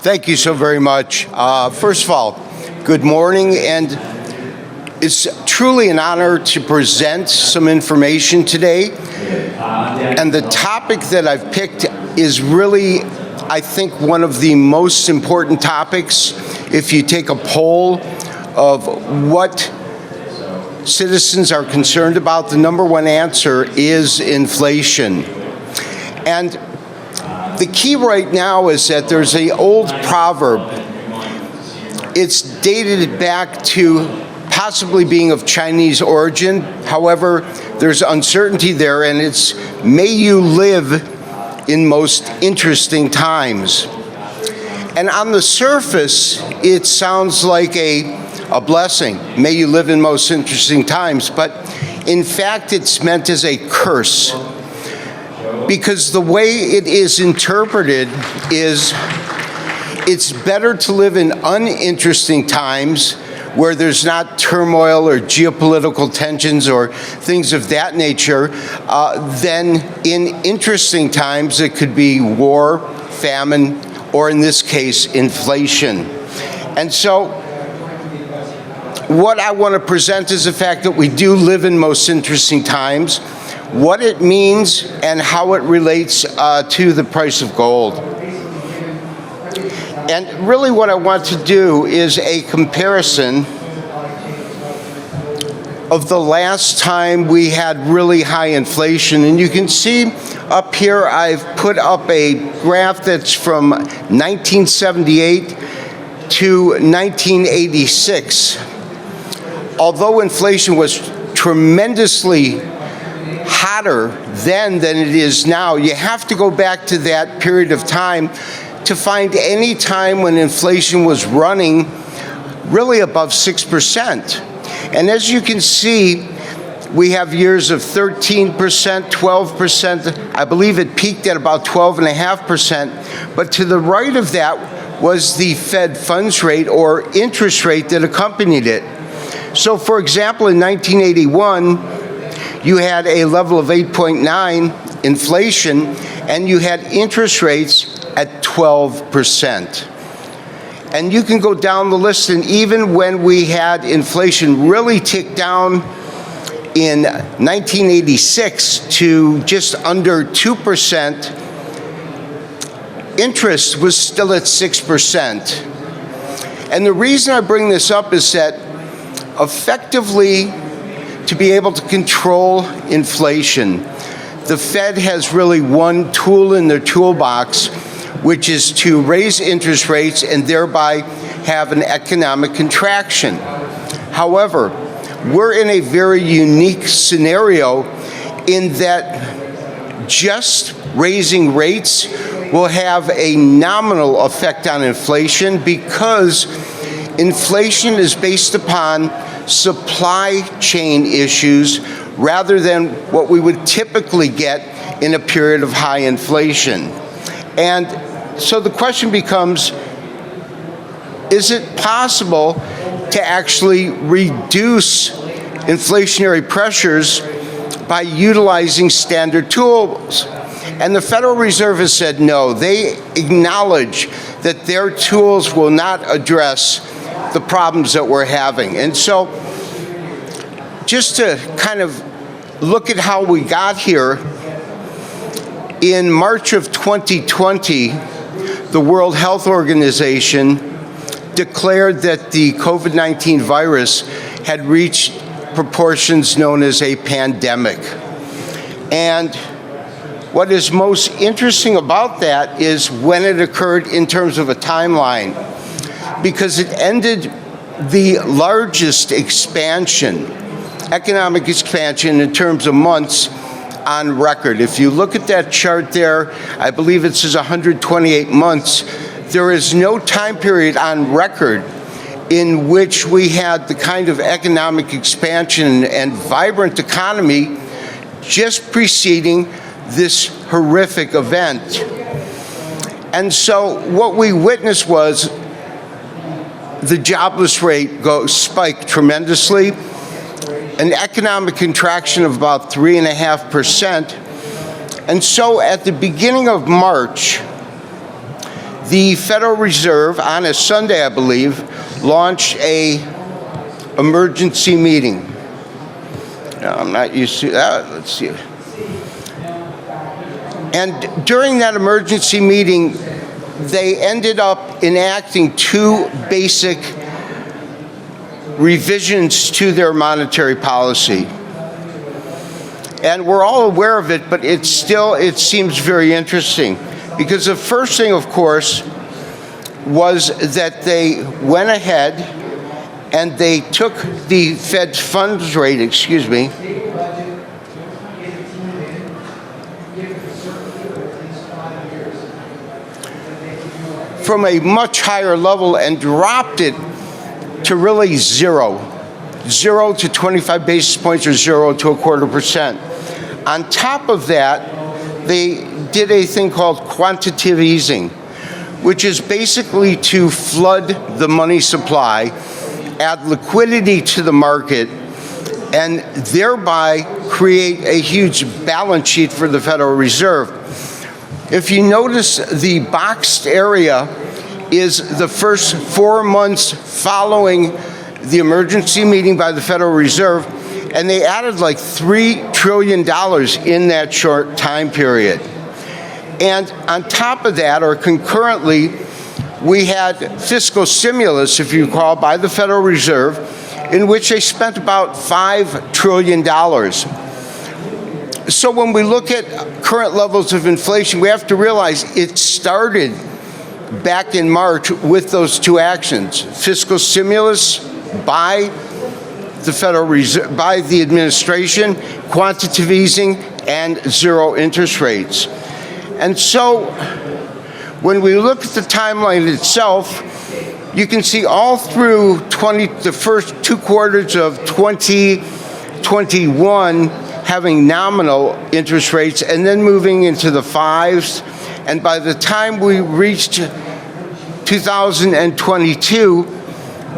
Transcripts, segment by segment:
Thank you so very much. First of all, good morning, and it's truly an honor to present some information today. And the topic that I've picked is really, I think, one of the most important topics. If you take a poll of what citizens are concerned about, the number one answer is inflation. And the key right now is that there's an old proverb. It's dated back to possibly being of Chinese origin. However, there's uncertainty there, and it's, may you live in most interesting times. And on the surface, it sounds like a blessing. May you live in most interesting times. But in fact, it's meant as a curse. Because the way it is interpreted is it's better to live in uninteresting times where there's not turmoil or geopolitical tensions or things of that nature than in interesting times. It could be war, famine, or in this case, inflation. And so what I want to present is the fact that we do live in most interesting times, what it means, and how it relates to the price of gold. And really what I want to do is a comparison of the last time we had really high inflation. And you can see up here, I've put up a graph that's from 1978 to 1986. Although inflation was tremendously hotter then than it is now, you have to go back to that period of time to find any time when inflation was running really above 6%. And as you can see, we have years of 13%, 12%. I believe it peaked at about 12.5%. But to the right of that was the Fed funds rate or interest rate that accompanied it. So for example, in 1981, you had a level of 8.9 inflation, and you had interest rates at 12%. And you can go down the list, and even when we had inflation really tick down in 1986 to just under 2%, interest was still at 6%. And the reason I bring this up is that effectively, to be able to control inflation, the Fed has really one tool in their toolbox, which is to raise interest rates and thereby have an economic contraction. However, we're in a very unique scenario in that just raising rates will have a nominal effect on inflation because inflation is based upon supply chain issues rather than what we would typically get in a period of high inflation. And so the question becomes, is it possible to actually reduce inflationary pressures by utilizing standard tools? And the Federal Reserve has said no. They acknowledge that their tools will not address the problems that we're having. And so just to kind of look at how we got here, in March of 2020, the World Health Organization declared that the COVID-19 virus had reached proportions known as a pandemic. And what is most interesting about that is when it occurred in terms of a timeline, because it ended the largest expansion, economic expansion in terms of months on record. If you look at that chart there, I believe it says 128 months. There is no time period on record in which we had the kind of economic expansion and vibrant economy just preceding this horrific event. And so what we witnessed was the jobless rate spiked tremendously, an economic contraction of about 3.5%. And so at the beginning of March, the Federal Reserve, on a Sunday, I believe, launched a emergency meeting. Now, I'm not used to that. Let's see. And during that emergency meeting, they ended up enacting two basic revisions to their monetary policy. And we're all aware of it, but it seems very interesting. Because the first thing, of course, was that they went ahead and they took the Fed funds rate, from a much higher level and dropped it to really zero. 0 to 25 basis points or 0 to 0.25%. On top of that, they did a thing called quantitative easing, which is basically to flood the money supply, add liquidity to the market, and thereby create a huge balance sheet for the Federal Reserve. If you notice, the boxed area is the first 4 months following the emergency meeting by the Federal Reserve, and they added like $3 trillion in that short time period. And on top of that, or concurrently, we had fiscal stimulus, if you recall, by the Federal Reserve, in which they spent about $5 trillion. So when we look at current levels of inflation, we have to realize it started back in March with those two actions: fiscal stimulus by the Federal Reserve, by the administration, quantitative easing, and zero interest rates. And so when we look at the timeline itself, you can see all through the first 2 quarters of 2021 having nominal interest rates and then moving into the fives. And by the time we reached 2022,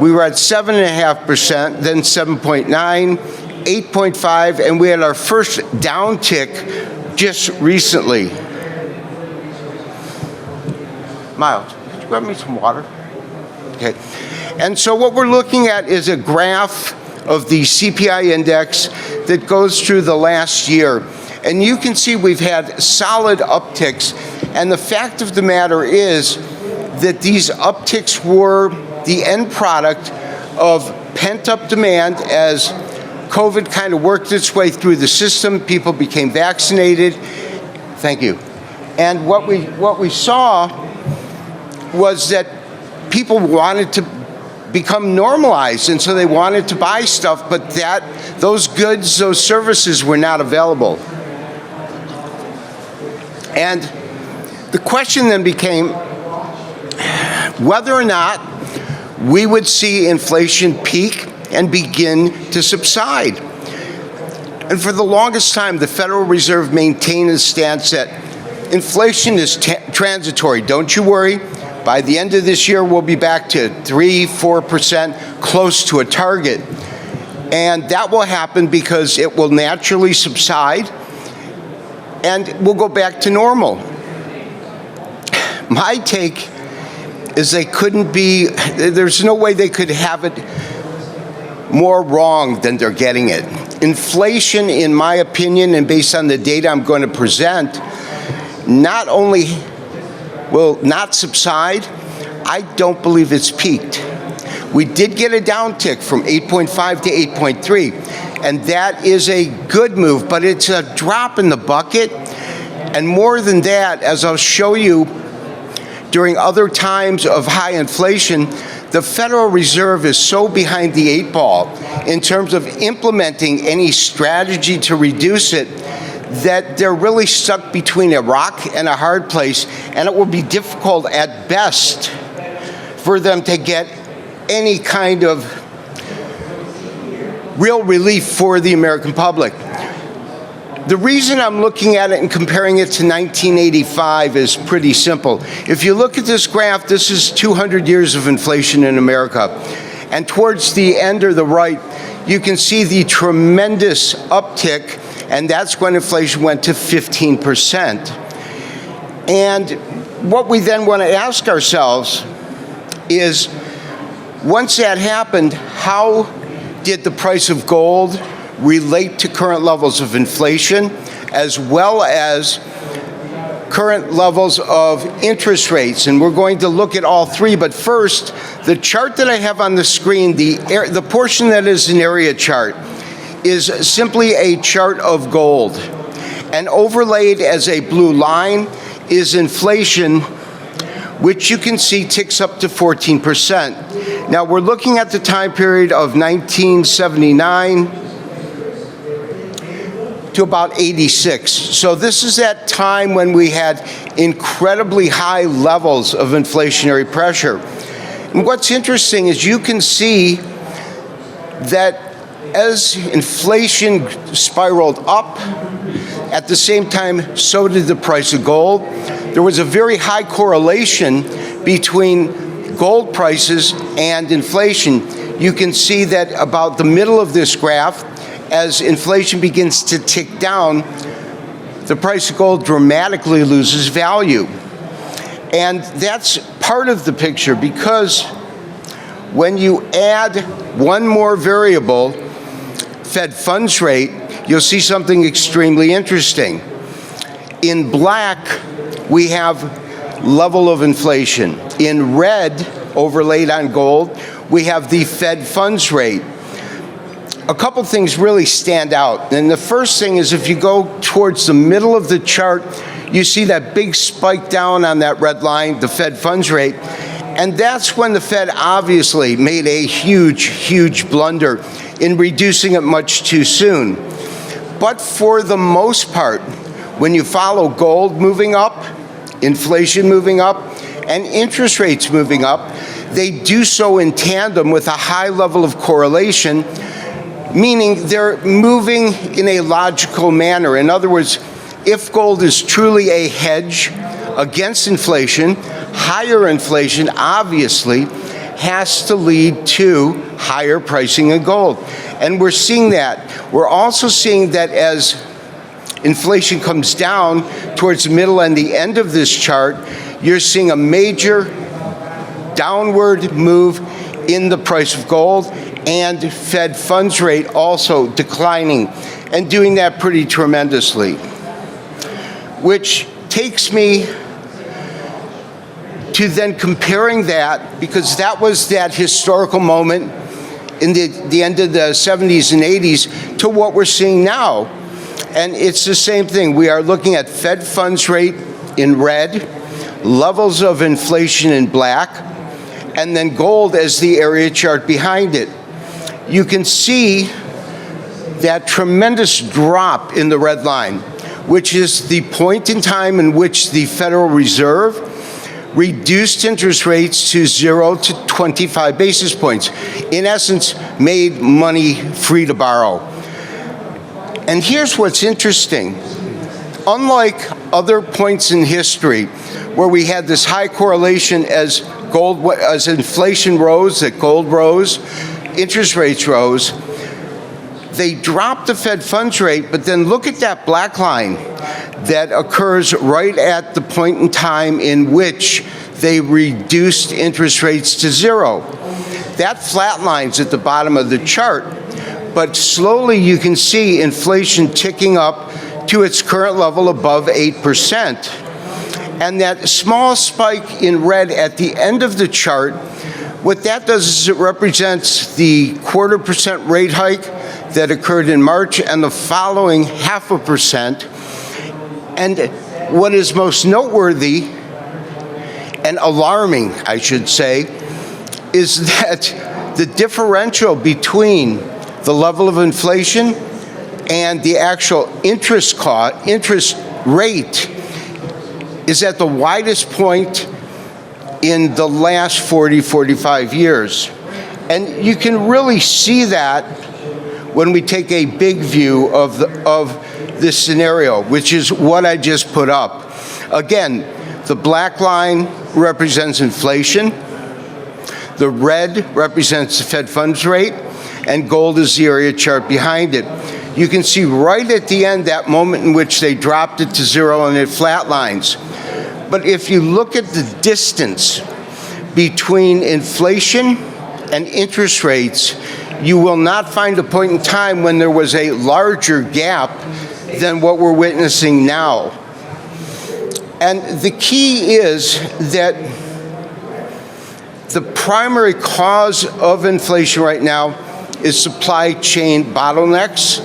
we were at 7.5%, then 7.9, 8.5, and we had our first downtick just recently. Miles, could you grab me some water? Okay. And so what we're looking at is a graph of the CPI Index that goes through the last year. And you can see we've had solid upticks. And the fact of the matter is that these upticks were the end product of pent-up demand as COVID kind of worked its way through the system. People became vaccinated. Thank you. And what we saw was that people wanted to become normalized, and so they wanted to buy stuff, but those goods, those services were not available. And the question then became whether or not we would see inflation peak and begin to subside. And for the longest time, the Federal Reserve maintained a stance that inflation is transitory. Don't you worry. By the end of this year, we'll be back to 3-4%, close to a target. And that will happen because it will naturally subside and we'll go back to normal. My take is there's no way they could have it more wrong than they're getting it. Inflation, in my opinion, and based on the data I'm going to present, not only will not subside, I don't believe it's peaked. We did get a downtick from 8.5 to 8.3, and that is a good move, but it's a drop in the bucket. And more than that, as I'll show you, during other times of high inflation, the Federal Reserve is so behind the 8 ball in terms of implementing any strategy to reduce it that they're really stuck between a rock and a hard place, and it will be difficult at best for them to get any kind of real relief for the American public. The reason I'm looking at it and comparing it to 1985 is pretty simple. If you look at this graph, this is 200 years of inflation in America. And towards the end or the right, you can see the tremendous uptick, and that's when inflation went to 15%. And what we then want to ask ourselves is, once that happened, how did the price of gold relate to current levels of inflation, as well as current levels of interest rates? And we're going to look at all three, but first, the chart that I have on the screen, the portion that is an area chart, is simply a chart of gold. And overlaid as a blue line is inflation, which you can see ticks up to 14%. Now, we're looking at the time period of 1979 to about 86. So this is that time when we had incredibly high levels of inflationary pressure. And what's interesting is you can see that as inflation spiraled up, at the same time, so did the price of gold. There was a very high correlation between gold prices and inflation. You can see that about the middle of this graph, as inflation begins to tick down, the price of gold dramatically loses value. And that's part of the picture, because when you add one more variable, Fed funds rate, you'll see something extremely interesting. In black, we have level of inflation. In red, overlaid on gold, we have the Fed funds rate. A couple things really stand out. And the first thing is, if you go towards the middle of the chart, you see that big spike down on that red line, the Fed funds rate. And that's when the Fed obviously made a huge, huge blunder in reducing it much too soon. But for the most part, when you follow gold moving up, inflation moving up, and interest rates moving up, they do so in tandem with a high level of correlation, meaning they're moving in a logical manner. In other words, if gold is truly a hedge against inflation, higher inflation obviously has to lead to higher pricing of gold. And we're seeing that. We're also seeing that as inflation comes down towards the middle and the end of this chart, you're seeing a major downward move in the price of gold, and Fed funds rate also declining, and doing that pretty tremendously. Which takes me to then comparing that, because that was that historical moment in the end of the 70s and 80s, to what we're seeing now. And it's the same thing. We are looking at Fed funds rate in red, levels of inflation in black, and then gold as the area chart behind it. You can see that tremendous drop in the red line, which is the point in time in which the Federal Reserve reduced interest rates to 0 to 25 basis points. In essence, made money free to borrow. And here's what's interesting. Unlike other points in history where we had this high correlation as inflation rose, that gold rose, interest rates rose, they dropped the Fed funds rate, but then look at that black line that occurs right at the point in time in which they reduced interest rates to 0. That flatlines at the bottom of the chart, but slowly you can see inflation ticking up to its current level above 8%. And that small spike in red at the end of the chart, what that does is it represents the 0.25% rate hike that occurred in March and the following 0.5%. And what is most noteworthy and alarming, I should say, is that the differential between the level of inflation and the actual interest rate is at the widest point in the last 40, 45 years. And you can really see that when we take a big view of this scenario, which is what I just put up. Again, the black line represents inflation, the red represents the Fed funds rate, and gold is the area chart behind it. You can see right at the end that moment in which they dropped it to 0 and it flatlines. But if you look at the distance between inflation and interest rates, you will not find a point in time when there was a larger gap than what we're witnessing now. And the key is that the primary cause of inflation right now is supply chain bottlenecks.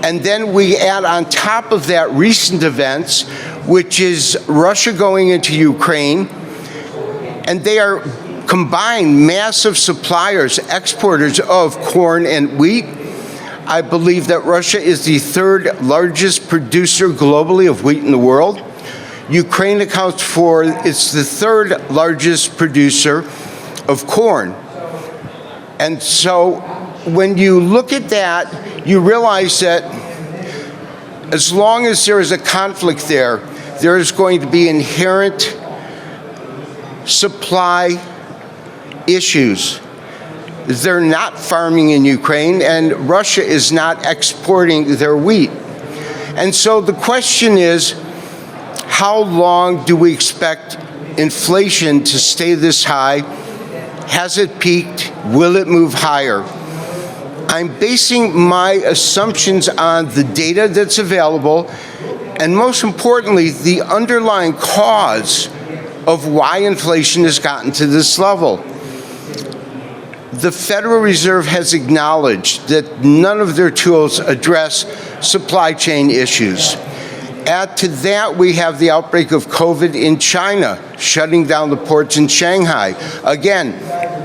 And then we add on top of that recent events, which is Russia going into Ukraine, and they are combined massive suppliers, exporters of corn and wheat. I believe that Russia is the third largest producer globally of wheat in the world. Ukraine accounts for, it's the third largest producer of corn. And so when you look at that, you realize that as long as there is a conflict there, there is going to be inherent supply issues. They're not farming in Ukraine, and Russia is not exporting their wheat. And so the question is, how long do we expect inflation to stay this high? Has it peaked? Will it move higher? I'm basing my assumptions on the data that's available, and most importantly, the underlying cause of why inflation has gotten to this level. The Federal Reserve has acknowledged that none of their tools address supply chain issues. Add to that, we have the outbreak of COVID in China, shutting down the ports in Shanghai. Again,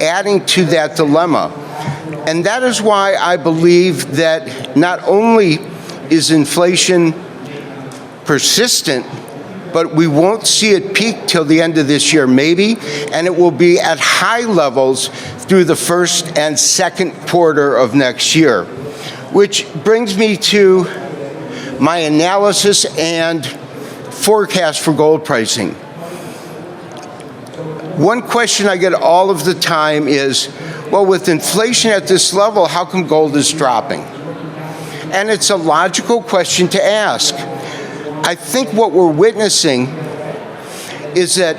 adding to that dilemma. And that is why I believe that not only is inflation persistent, but we won't see it peak till the end of this year, maybe, and it will be at high levels through the first and second quarter of next year. Which brings me to my analysis and forecast for gold pricing. One question I get all of the time is, well, with inflation at this level, how come gold is dropping? And it's a logical question to ask. I think what we're witnessing is that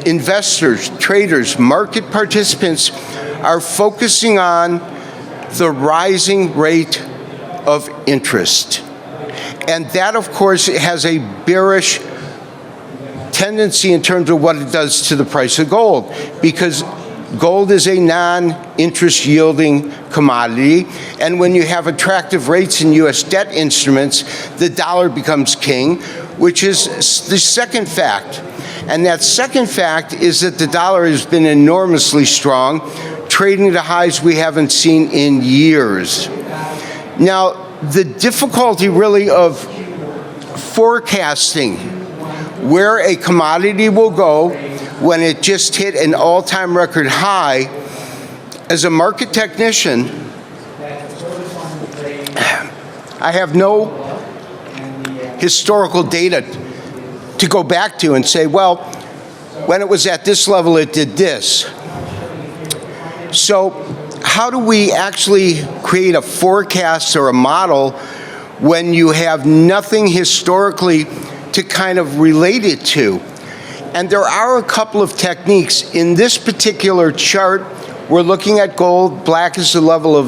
investors, traders, market participants are focusing on the rising rate of interest. And that, of course, has a bearish tendency in terms of what it does to the price of gold, because gold is a non-interest yielding commodity, and when you have attractive rates in U.S. debt instruments, the dollar becomes king, which is the second fact. And that second fact is that the dollar has been enormously strong, trading to highs we haven't seen in years. Now, the difficulty really of forecasting where a commodity will go when it just hit an all-time record high, as a market technician, I have no historical data to go back to and say, well, when it was at this level, it did this. So how do we actually create a forecast or a model when you have nothing historically to kind of relate it to? And there are a couple of techniques. In this particular chart, we're looking at gold. Black is the level of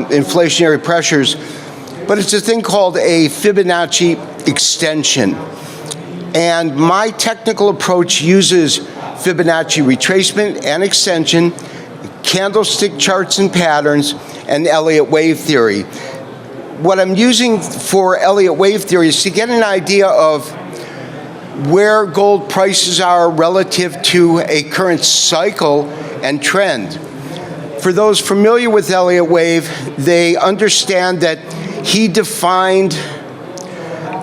inflationary pressures, but it's a thing called a Fibonacci extension. And my technical approach uses Fibonacci retracement and extension, candlestick charts and patterns, and Elliott wave theory. What I'm using for Elliott wave theory is to get an idea of where gold prices are relative to a current cycle and trend. For those familiar with Elliott wave, they understand that he defined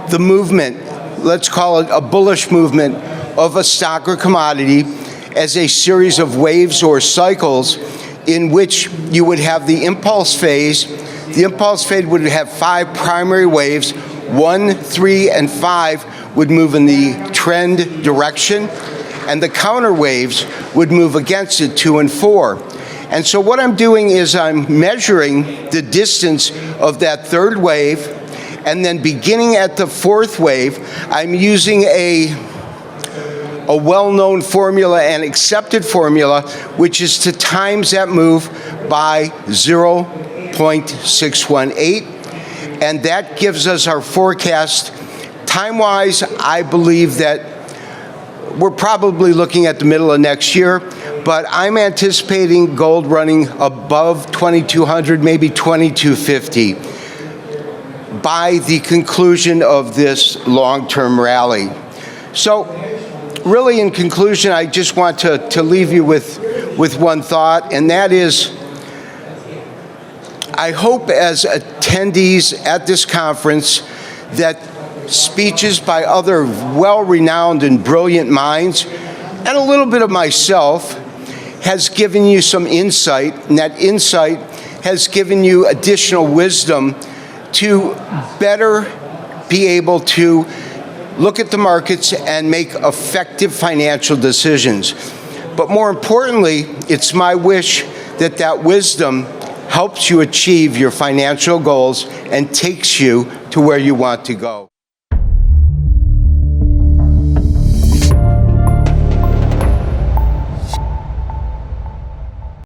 the movement, let's call it a bullish movement, of a stock or commodity as a series of waves or cycles in which you would have the impulse phase. The impulse phase would have 5 primary waves. 1, 3, and 5 would move in the trend direction, and the counter waves would move against it, 2 and 4. And so what I'm doing is I'm measuring the distance of that third wave, and then beginning at the fourth wave, I'm using a a well-known formula and accepted formula, which is to times that move by 0.618, and that gives us our forecast. Time-wise, I believe that we're probably looking at the middle of next year, but I'm anticipating gold running above 2,200, maybe 2,250 by the conclusion of this long-term rally. So really, in conclusion, I just want to leave you with one thought, and that is, I hope as attendees at this conference that speeches by other well-renowned and brilliant minds, and a little bit of myself, has given you some insight, and that insight has given you additional wisdom to better be able to look at the markets and make effective financial decisions. But more importantly, it's my wish that that wisdom helps you achieve your financial goals and takes you to where you want to go.